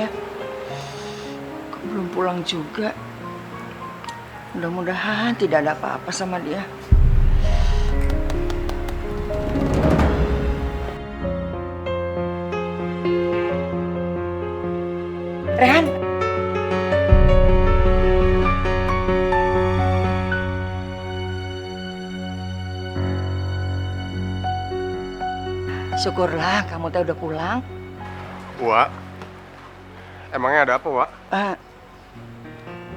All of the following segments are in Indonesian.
ya? Kok belum pulang juga? Mudah-mudahan tidak ada apa-apa sama dia. Rehan. Syukurlah kamu teh udah pulang. Wak, emangnya ada apa, Wak?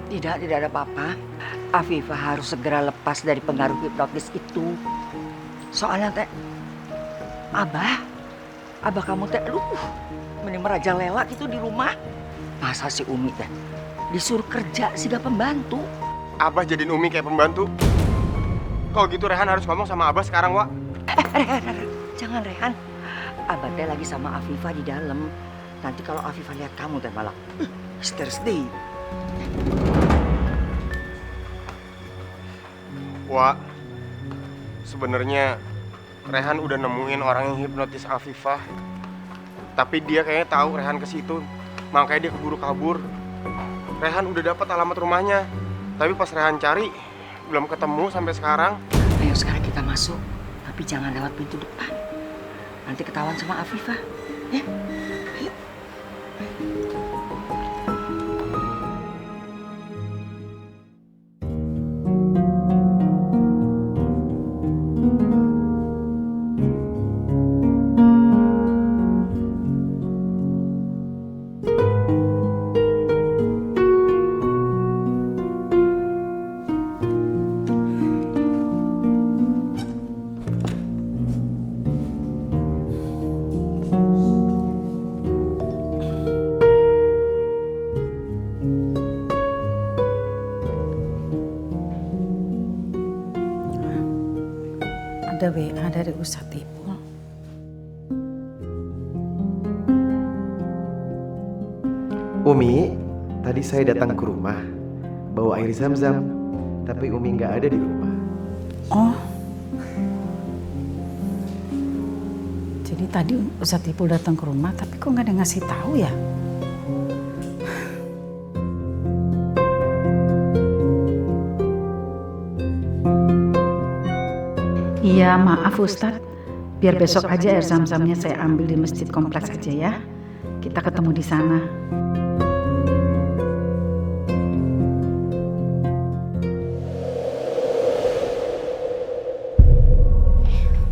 Tidak ada apa-apa. Afifah harus segera lepas dari pengaruh hipnotis itu. Soalnya teh, Abah kamu teh, mending merajalela gitu di rumah. Masa si Umi teh disuruh kerja sih gak pembantu. Abah jadiin Umi kayak pembantu. Kalau gitu Rehan harus ngomong sama Abah sekarang, Wak. Rehan, jangan Rehan. Abah teh lagi sama Afifah di dalam. Nanti kalau Afifah lihat kamu teh malah histeris deh. Wak, sebenarnya Rehan udah nemuin orang yang hipnotis Afifah. Tapi dia kayaknya tahu Rehan ke situ, makanya dia keburu kabur. Rehan udah dapat alamat rumahnya, tapi pas Rehan cari belum ketemu sampai sekarang. Ayo sekarang kita masuk, tapi jangan lewat pintu depan. Nanti ketahuan sama Afifah, ya? Ayo. Ada WA dari Ustadz Ipul. Umi, tadi saya datang ke rumah bawa air zam-zam, tapi Umi nggak ada di rumah. Oh, jadi tadi Ustadz Ipul datang ke rumah, tapi kok nggak ada ngasih tahu ya? Iya, maaf Ustadz. Biar besok aja air zam-zamnya saya ambil di masjid kompleks aja ya. Kita ketemu di sana.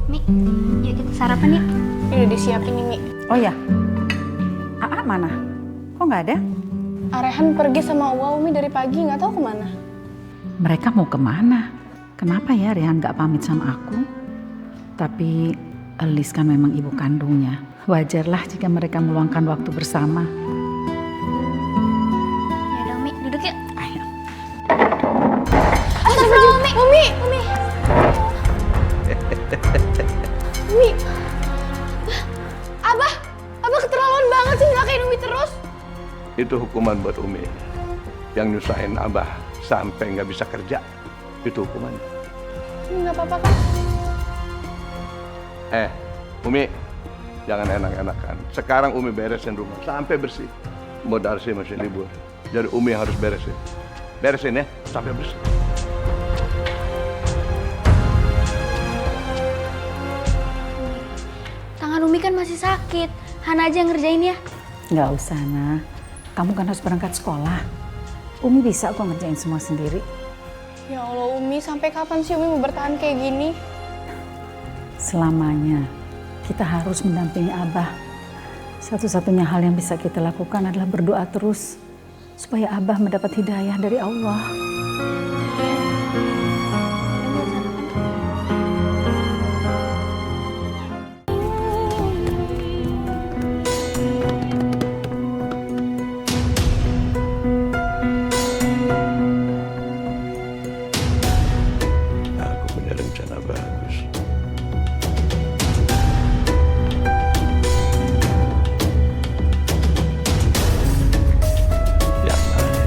Mi, yuk kita sarapan yuk. Udah disiapin nih, Mi. Oh ya, Aa mana? Kok nggak ada? Rehan pergi sama Umi dari pagi, nggak tahu kemana. Mereka mau kemana? Kenapa ya Rehan nggak pamit sama aku? Tapi Elis kan memang ibu kandungnya. Wajarlah jika mereka meluangkan waktu bersama. Ya udah, Mi, duduk yuk. Ayo. Astagfirullah, Umi. Umi. Umi. Abah keterlaluan banget sih nyelakain Umi terus. Itu hukuman buat Umi yang nyusahin Abah sampai nggak bisa kerja. Itu hukuman. Umi nggak apa-apa kan? Umi, jangan enak-enakan. Sekarang Umi beresin rumah sampai bersih. Mau Darsi masih libur, jadi Umi harus beresin. Beresin ya, sampai bersih. Tangan Umi kan masih sakit. Hana aja yang ngerjain ya. Nggak usah, Nah. Kamu kan harus berangkat sekolah. Umi bisa kok ngerjain semua sendiri. Ya Allah, Umi, sampai kapan sih Umi mau bertahan kayak gini? Selamanya kita harus mendampingi Abah. Satu-satunya hal yang bisa kita lakukan adalah berdoa terus supaya Abah mendapat hidayah dari Allah. Aku punya rencana bagus. Yang mana?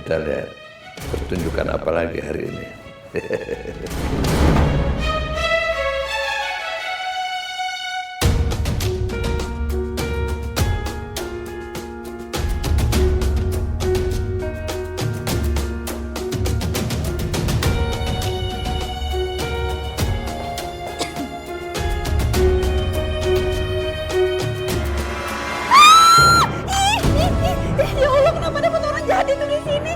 Kita lihat pertunjukan apa lagi hari ini. Ya Allah, kenapa dapat orang jahat itu di sini?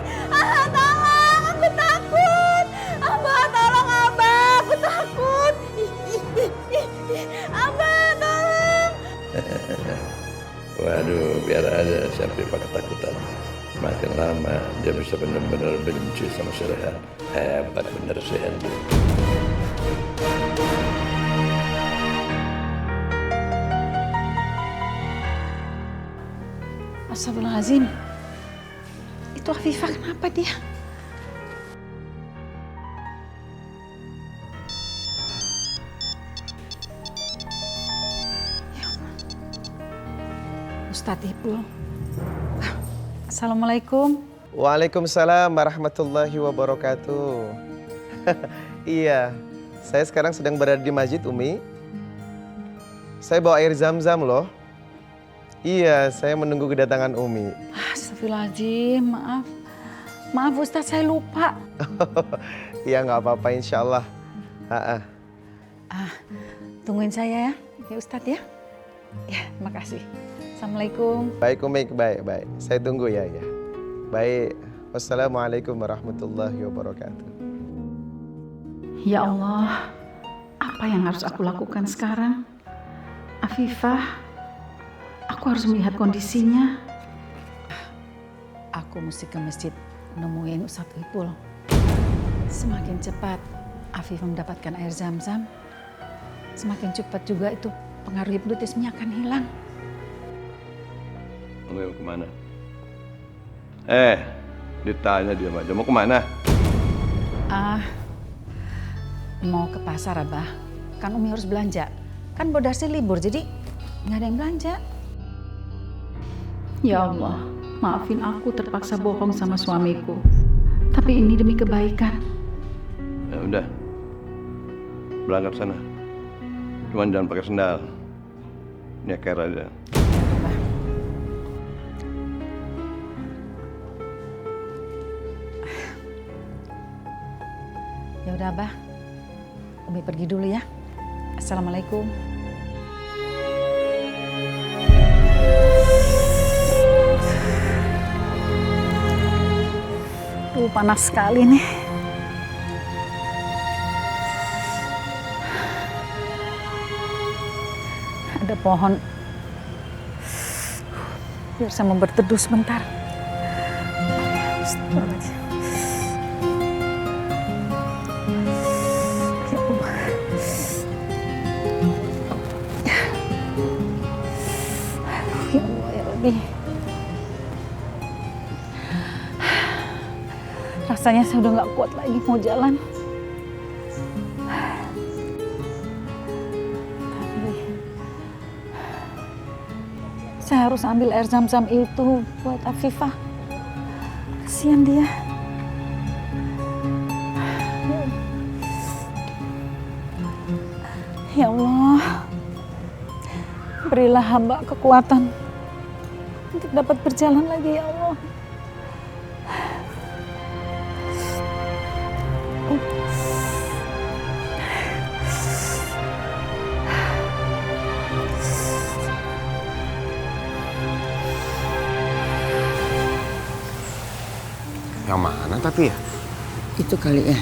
Tolong, aku takut. Abah, tolong Abah, aku takut. Abah, tolong. Waduh, biar aja sampai Pak ketakutan. Makin lama dia bisa benar-benar benci sama si Rehan. Hebat bener si Henry. Astagfirullahaladzim. Itu Afifah, kenapa dia? Ya Allah. Ustadz Ipul. Assalamualaikum. Waalaikumsalam warahmatullahi wabarakatuh. Iya, saya sekarang sedang berada di masjid, Umi. Saya bawa air zam-zam loh. Iya, saya menunggu kedatangan Umi. Astagfirullahaladzim, maaf. Maaf Ustadz, saya lupa. Iya, nggak apa-apa, insya Allah. Tungguin saya ya, ya Ustadz ya. Ya, makasih. Assalamualaikum. Baik Umi, baik. Saya tunggu ya. Baik, wassalamualaikum warahmatullahi wabarakatuh. Ya Allah, apa yang harus aku lakukan sekarang? Afifah, aku harus melihat kondisinya. Aku mesti ke masjid nemuin Ustadz Ipul. Semakin cepat Afifah mendapatkan air zam-zam, semakin cepat juga itu pengaruh hipnotisnya akan hilang. Mau kemana? Ditanya dia aja. Mau kemana? Mau ke pasar, Abah. Kan Umi harus belanja. Kan Bodarsi libur, jadi nggak ada yang belanja. Ya Allah, maafin aku terpaksa bohong sama suamiku. Tapi ini demi kebaikan. Ya udah, berangkat sana. Cuman jangan pakai sendal. Nyeker aja. Ya udah, Abah. Umi pergi dulu ya. Assalamualaikum. Panas sekali nih. Ada pohon. Biar saya mau berteduh sebentar. Astagfirullahaladzim. Ya Allah. Ya Allah, ya Rabbi. Rasanya saya udah gak kuat lagi mau jalan. Tapi saya harus ambil air zam-zam itu buat Afifah. Kasihan dia. Ya Allah, berilah hamba kekuatan untuk dapat berjalan lagi ya Allah. Yang mana tapi ya? Itu kali ya.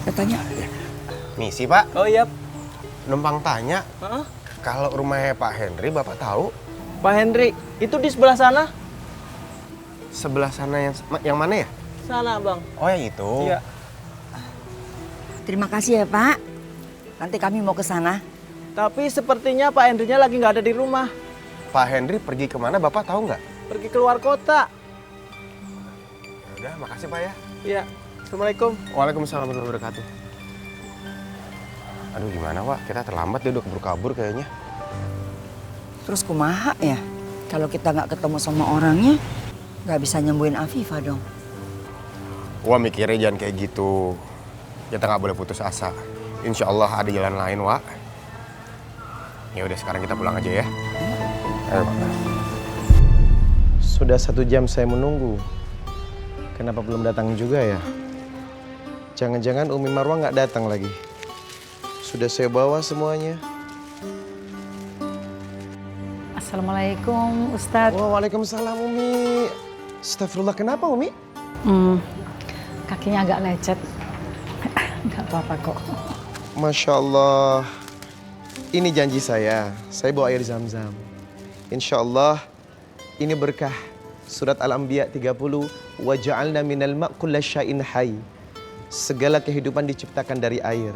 Katanya. Misi Pak. Oh iya. Numpang tanya. Kalau rumahnya Pak Henry Bapak tahu? Pak Henry, itu di sebelah sana. Sebelah sana yang mana ya? Sana Bang. Oh yang itu? Iya. Terima kasih ya Pak. Nanti kami mau ke sana. Tapi sepertinya Pak Henry-nya lagi nggak ada di rumah. Pak Henry pergi kemana Bapak tahu nggak? Pergi keluar kota. Ya udah, makasih Pak ya. Iya. Assalamualaikum. Waalaikumsalam warahmatullahi wabarakatuh. Aduh gimana Pak, kita terlambat dia udah kabur kayaknya. Terus kumaha ya? Kalau kita nggak ketemu sama orangnya, Gak bisa nyembuhin Afifah dong. Wah mikirnya jangan kayak gitu. Kita nggak boleh putus asa. Insya Allah ada jalan lain, Wak. Ya udah sekarang kita pulang aja ya. Ayo, Pak. Sudah 1 jam saya menunggu. Kenapa belum datang juga ya? Jangan-jangan Umi Marwah nggak datang lagi. Sudah saya bawa semuanya. Assalamualaikum Ustadz. Oh, waalaikumsalam Umi. Astagfirullah, kenapa Umi? Kakinya agak lecet. Nggak apa-apa kok. Masya Allah. Ini janji saya bawa air zam-zam. Insya Allah ini berkah. Surat Al-Anbiya 30. Wa ja'alna minal ma' kulla syai'in hayy. Segala kehidupan diciptakan dari air.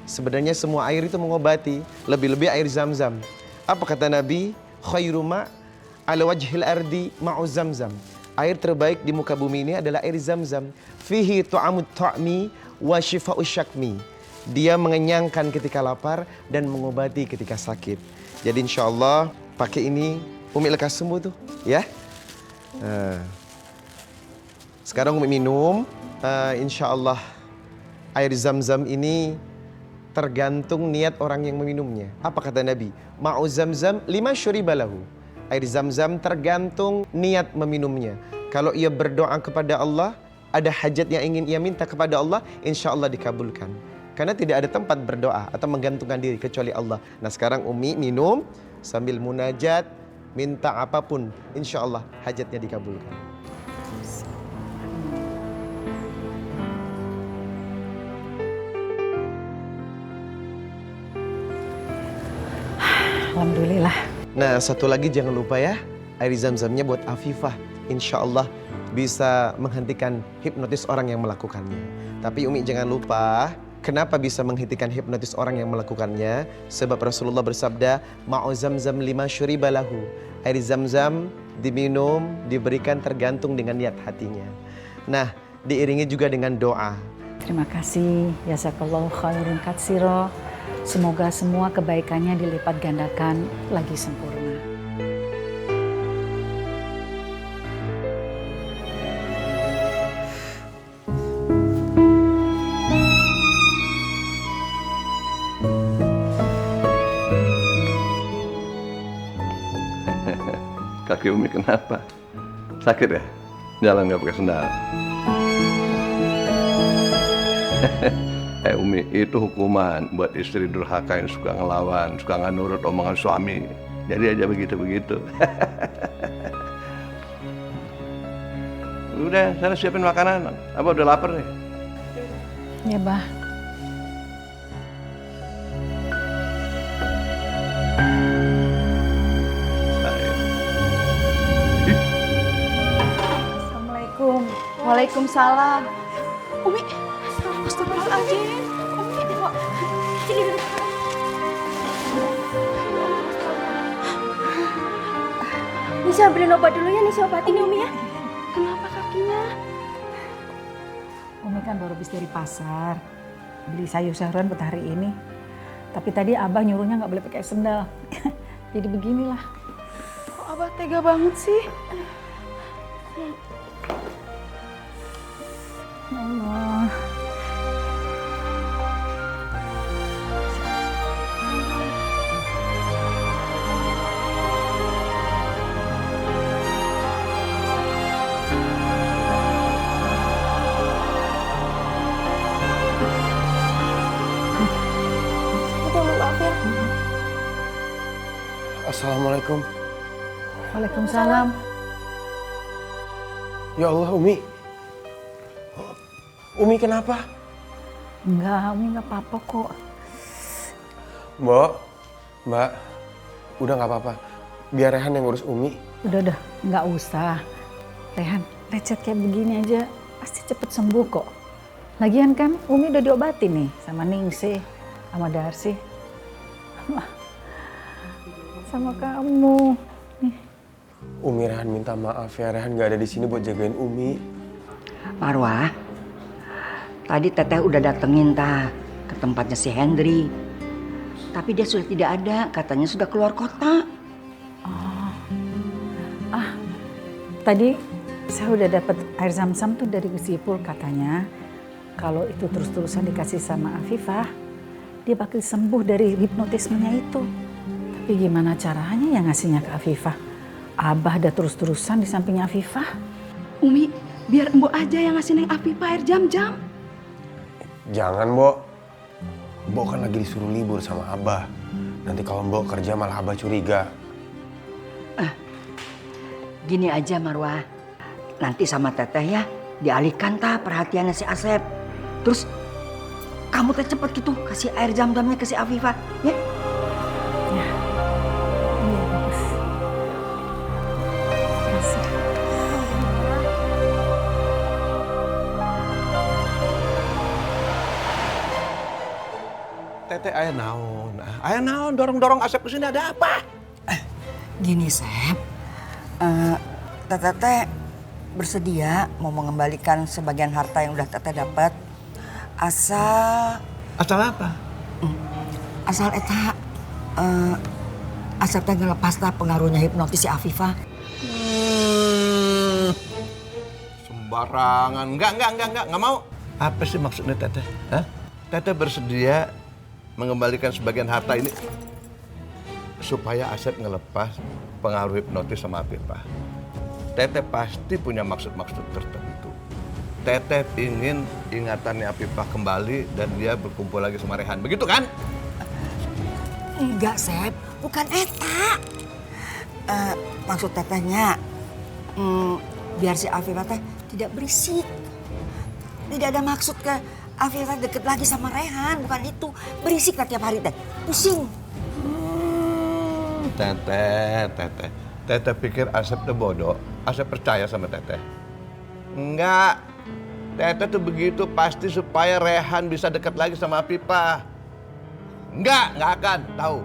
Sebenarnya semua air itu mengobati. Lebih-lebih air zam-zam. Apa kata Nabi? Khairu ma' ala wajhil ardi ma'u zam-zam. Air terbaik di muka bumi ini adalah air zam-zam. Fihi tu'amut ta'mi wa shifa'u syakmi. Dia mengenyangkan ketika lapar dan mengobati ketika sakit. Jadi insya Allah pakai ini Umi lekas sembuh tuh, ya. Sekarang Umi minum. Insya Allah air zam-zam ini tergantung niat orang yang meminumnya. Apa kata Nabi? Ma'u zam-zam lima syuribalahu. Air zam-zam tergantung niat meminumnya. Kalau ia berdoa kepada Allah, ada hajat yang ingin ia minta kepada Allah, insya Allah dikabulkan. Karena tidak ada tempat berdoa atau menggantungkan diri kecuali Allah. Nah sekarang Umi minum sambil munajat, minta apapun, insya Allah hajatnya dikabulkan. Alhamdulillah. Nah satu lagi jangan lupa ya, air zam-zamnya buat Afifah. Insya Allah bisa menghentikan hipnotis orang yang melakukannya. Tapi Umi jangan lupa, kenapa bisa menghentikan hipnotis orang yang melakukannya? Sebab Rasulullah bersabda, ma'u zam-zam lima syuribalahu. Air zam-zam diminum, diberikan tergantung dengan niat hatinya. Nah, diiringi juga dengan doa. Terima kasih. Jazakallahu khairan katsiro. Semoga semua kebaikannya dilipat gandakan lagi sempurna. Kaki Umi kenapa? Sakit ya? Jalan nggak pakai sendal. Umi, itu hukuman buat istri durhaka yang suka ngelawan, suka nggak nurut omongan suami. Jadi aja begitu-begitu. Udah, sana siapin makanan. Apa udah lapar nih? Ya, Bah. Assalamualaikum. Waalaikumsalam. Umi, astagfirullahaladzim. Umi, kok sini duduk. Nisa beliin obat dulu ya, Nisa obatin ya Umi ya. Kenapa kakinya? Umi kan baru habis dari pasar. Beli sayur-sayuran buat hari ini. Tapi tadi Abah nyuruhnya nggak boleh pakai sendal. Jadi beginilah. Kok Abah tega banget sih? Ya Allah. Maaf ya. Assalamualaikum. Waalaikumsalam. Ya Allah, Umi. Umi kenapa? Enggak, Umi nggak apa-apa kok. Mbak, udah nggak apa-apa. Biar Rehan yang ngurus Umi. Udah, nggak usah. Rehan, lecet kayak begini aja pasti cepet sembuh kok. Lagian kan Umi udah diobatin nih sama Ningsih, sama Darsi. Sama kamu. Nih. Umi, Rehan minta maaf ya. Rehan nggak ada di sini buat jagain Umi. Marwah, tadi Teteh udah datengin ke tempatnya si Hendri. Tapi dia sudah tidak ada, katanya sudah keluar kota. Tadi Saya udah dapat air zam-zam tuh dari Gus Ipul, katanya kalau itu terus-terusan dikasih sama Afifah, dia bakal sembuh dari hipnotismenya itu. Tapi gimana caranya ya ngasihnya ke Afifah? Abah ada terus-terusan di sampingnya Afifah. Umi, biar Mbok aja yang ngasih Neng Afifah air jam-jam. Jangan, Mbok. Mbok kan lagi disuruh libur sama Abah. Nanti kalau Mbok kerja malah Abah curiga. Gini aja Marwah, nanti sama Teteh ya dialihkan perhatiannya si Asep. Terus kamu cepet gitu kasih air jam-jamnya ke si Afifah, ya? Ya, iya bagus. Makasih. Teteh aya naon? Aya naon dorong-dorong Asep ke sini ada apa? Gini Sep, Teteh bersedia mau mengembalikan sebagian harta yang udah Teteh dapat asal apa? asal eta Asep teh ngelepas pengaruhnya hipnotis si Afifah. Sembarangan. Enggak mau. Apa sih maksudnya Teteh? Hah? Teteh bersedia mengembalikan sebagian harta ini supaya Asep ngelepas pengaruh hipnotis sama Afifah. Teteh pasti punya maksud-maksud tertentu. Teteh ingin ingatannya Afifah kembali dan dia berkumpul lagi sama Rehan. Begitu kan? Enggak Sep, bukan eta. Maksud Tetehnya biar si Afifah teh tidak berisik. Tidak ada maksud ke Afifah deket lagi sama Rehan, bukan itu. Berisik lah tiap hari teh, pusing. Teteh pikir Asep tuh bodoh. Asep percaya sama Teteh. Enggak. Teteh tuh begitu pasti supaya Rehan bisa dekat lagi sama Afifah. Enggak akan. Tahu.